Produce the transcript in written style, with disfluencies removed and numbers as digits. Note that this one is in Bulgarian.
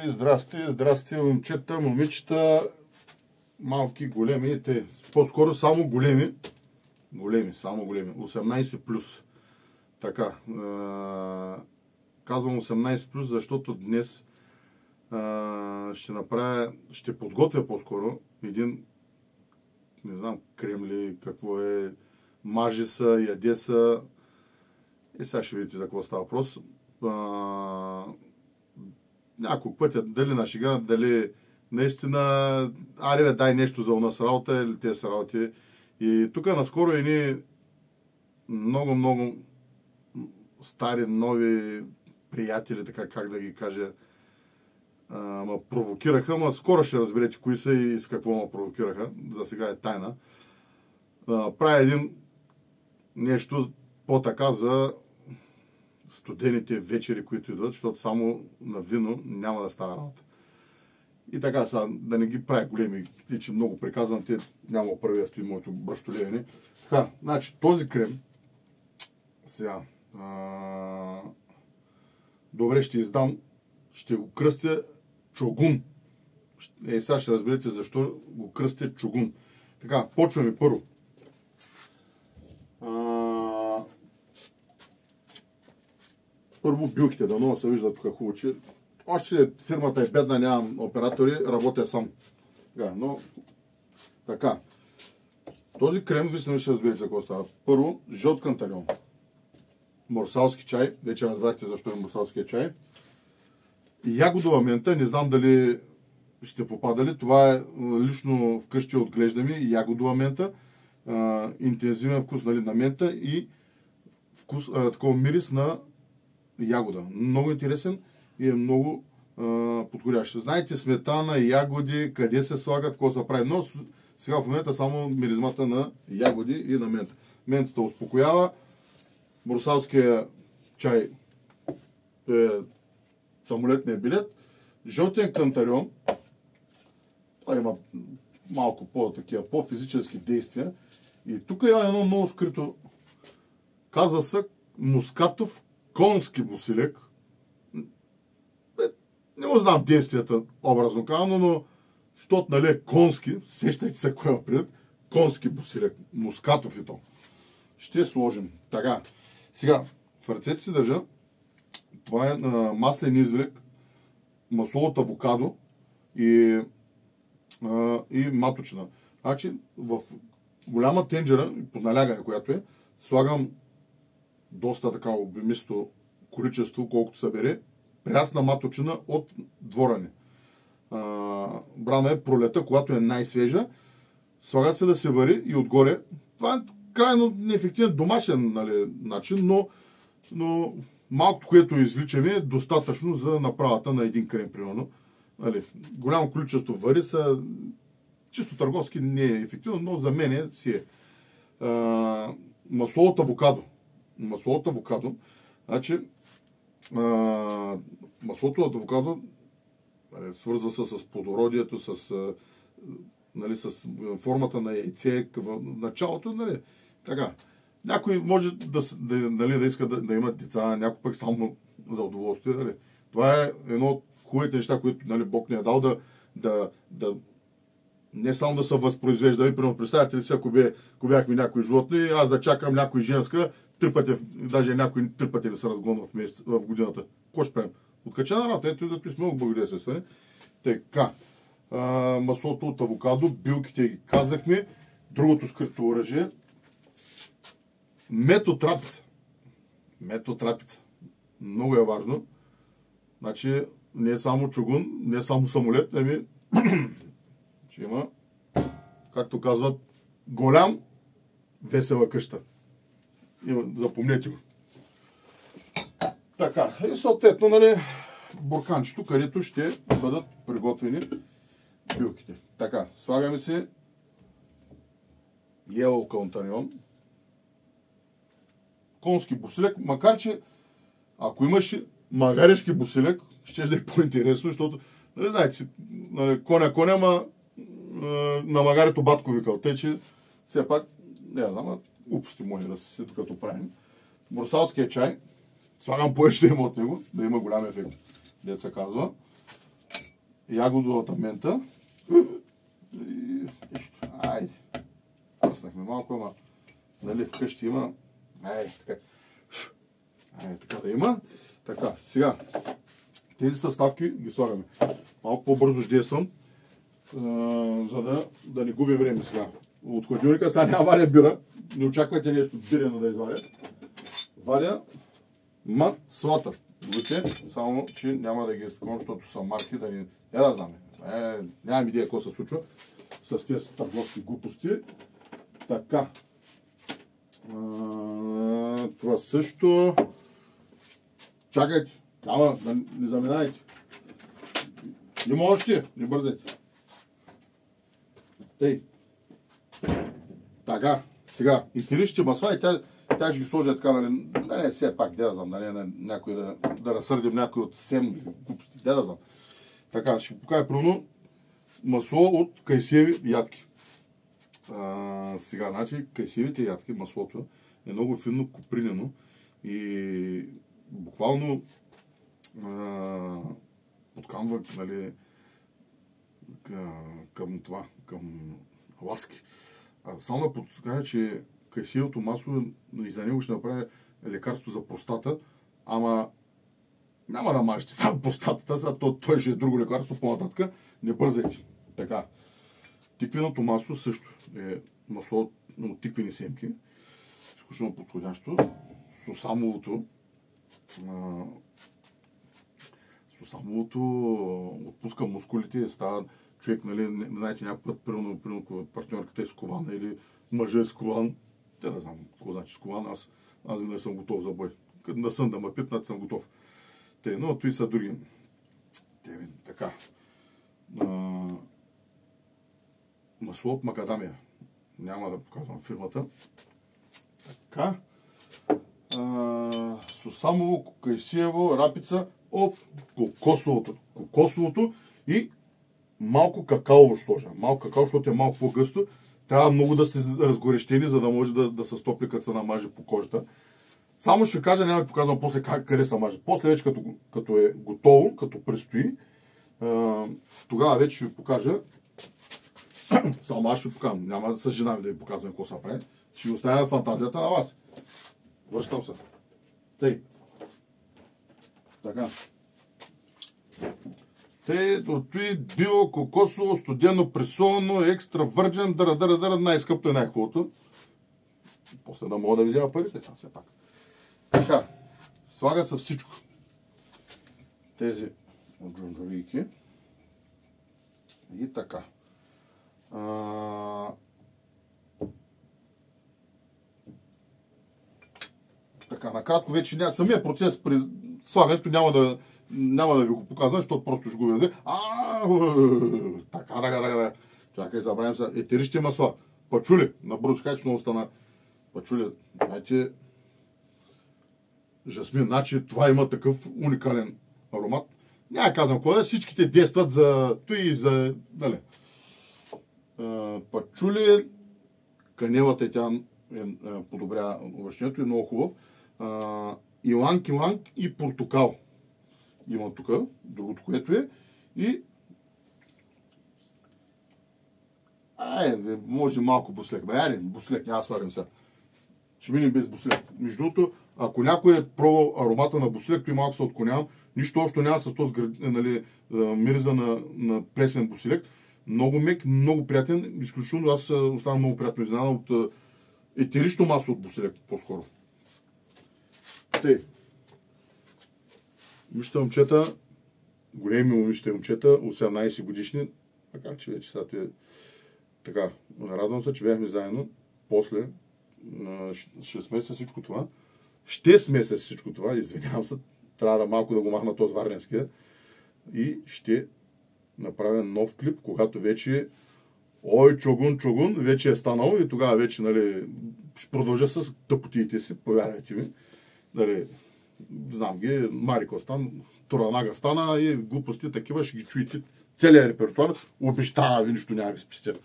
Здрасти, здрасти, момчета, момичета, малки, големи, те. По-скоро само големи. Големи, само големи. 18 плюс. Така. Казвам 18 плюс, защото днес ще подготвя по-скоро един, не знам, крем ли, какво е, мажи са, яде са. И сега ще видите за какво става въпрос. Няколко пътя, дали на шега, дали наистина, аре дай нещо за у нас работа или те са работи. И тук наскоро едни много стари, нови приятели, така как да ги кажа, ме провокираха, ма скоро ще разберете кои са и с какво ме провокираха. За сега е тайна. Правя един нещо по-така за студените вечери, които идват, защото само на вино няма да става работа. И така, сега, да не ги правя големи, и че много приказвам, те няма да стои моето бръщолевене. Така, значи този крем, сега, добре ще издам, ще го кръстя чогун. Сега ще разберете защо го кръстя чогун. Така, почваме първо. Първо билките, да много се виждат тук хубаво, че още фирмата е бедна, нямам оператори, работя сам. Така, но така. Този крем, ви ще разберете за какво става. Първо, жълт канталион. Морсалски чай, вече разбрахте защо е морсалския чай. Ягодова мента, не знам дали ще попадали, това е лично вкъщи отглеждаме, ягодова мента, интензивен вкус, нали, на мента и вкус, такова мирис на ягода. Много интересен и е много подходящ. Знаете, сметана, ягоди, къде се слагат, какво се прави, но сега в момента само миризмата на ягоди и на мента. Ментата успокоява, морсалския чай е самолетния билет, жълтен кантарион, той има малко по-физически действия. И тук има едно много скрито, казва се мускатов конски босилек. Не го знам действията, образно казано, но защото, нали, е конски, сещайте се кой е пред, конски босилек, мускатов и то. Ще сложим. Така, сега, в ръцете си държа, това е маслен извлек, масло от авокадо и маточина. Значи, в голяма тенджера, под налягане, която е, слагам доста така обемисто количество, колкото събере, прясна маточина от дворене. Брана е пролета, когато е най-свежа. Слага се да се вари и отгоре. Това е крайно неефективен домашен, нали, начин, но малкото, което извличаме, е достатъчно за направата на един крем, примерно. Нали, голямо количество вари са чисто търговски не е ефективно, но за мен си е. Масло от авокадо. Масло от авокадо. Значи, маслото от авокадо свързва се с плодородието, нали, с формата на яйце в началото. Нали. Така. Някой може да иска да има деца, някой пък само за удоволствие. Нали. Това е едно от хубавите неща, които, нали, Бог ни е дал да не само да се възпроизвежда. Примерно, представете ли си, ако бяхме някои животни, аз да чакам някой женска, 3 пъти, даже някои 3 пъти да се разгонва в годината. Какво ще правим? Откачена работа, ето да сме много благодействени. Така, маслото от авокадо, билките ги казахме, другото скрито оръжие, метотрапица. Метотрапица. Много е важно. Значи, не е само чугун, не е само самолет, ами че има, както казват, голям весела къща. Запомнете го. Така, и съответно, нали, бурканчето, където ще бъдат приготвени билките. Така, слагаме си yellow кантарион, конски босилек, макар че ако имаше магарешки босилек, ще да е по-интересно, защото, нали, знаете, нали, коня, ама на магарето батко викал. Те, че все пак, не знам, глупости мои да се докато правим. Морсалския чай, слагам повече да има от него, да има голям ефект. деца казва. Ягодовата мента. Айде. Пръснахме малко, ама нали вкъщи има. Айде, така. Айде, така да има. Така, сега. Тези съставки ги слагаме. Малко по-бързо ще действам, за да не губим време сега. От хладилника сега няма варя бира. Не очаквайте нещо бирено да изваря. Варя маслата. Вижте, само че няма да ги изкон, защото са марки, да ни... Я да знам. Нямам идея какво се случва с тези търговски глупости. Така. Това също. Чакайте. Ама, не заминайте. Има още, не бързайте. Тъй. Така, сега. И тирищите масла и тя ще ги сложа така, нали, да не все пак, да знам, нали, някой да разсърдим някой от сем глупости, да знам. Така, ще покажа примерно масло от кайсиеви ядки. Сега, значи, кайсиевите ядки, маслото е много финно копринено и буквално подкамва, нали, към това, към ласки. Само да подкажа, че кайсиевото масло и за него ще направи лекарство за простата, ама няма да мажете там простатата, сега той ще е друго лекарство по-нататък. Не бързайте. Така. Тиквеното масло също е масло от тиквени семки. Изключително подходящо. Сусамовото отпуска мускулите, става човек, нали, знаете, някой път, примерно партньорката е скована или мъжът е скован. Те да знам какво значи скован, аз винаги съм готов за бой. Като на сън да ме пипнат, съм готов. Но той са други. Така. Масло от макадамия. Няма да показвам фирмата. Така. Сусамово, кайсиево, рапица от кокосовото и малко какао ще сложа. Малко какао, защото е малко по-гъсто. Трябва много да сте разгорещени, за да може да се стопли, като се намаже по кожата. Само ще кажа, няма да показвам после къде се маже. После вече като е готово, като предстои, тогава вече ще ви покажа. Само аз ще покажам. Няма да се жена да ви показвам какво се прави. Ще оставя фантазията на вас. Връщам се. Тъй. Така. Той био, кокосово, студено, пресолено, екстра върджен, дъра, най-скъпто и най-хубавото. После да мога да ви взема парите, сега все пак. Така. Слага се всичко. Тези от джунджовийки. И така. Така, накратко вече самия процес при слагането няма да ви го показвам, защото просто ще го видя. Така. Чакай, забравим се. Етерични масла. Пачули. Набързо кажа, че много стана. Пачули. Знаете, жасмин. Значи това има такъв уникален аромат. Няма казвам какво да. Всичките действат за той и за... Дали. Пачули. Канелата тя подобрява обращението и е много хубав. Иланг и портокал. Има тук, другото, което е. И може малко буслек. Буслек, няма слагам сега. Ще минем без буслек. Между другото, ако някой е пробвал аромата на буслек, той малко се отклонявам. Нищо общо няма с този, нали, мириза на пресен буслек. Много мек, много приятен. Изключително аз оставам много приятно изненадан от етерично масло от буслек, по-скоро. Тъй. Вижте момчета, големи момичета и момчета, от 17 годишни, макар че вече сега е така. Радвам се, че бяхме заедно. После ще смеся всичко това. Всичко това, извинявам се, трябва да малко да го махна този варненския. И ще направя нов клип, когато вече чогун, вече е станал и тогава вече, нали, ще продължа с тъпотиите си, повярвайте ми. Нали, знам ги, Марико стана, Туранага стана и глупости такива, ще ги чуете целият репертуар. Обещава ви, нищо няма ви спестя.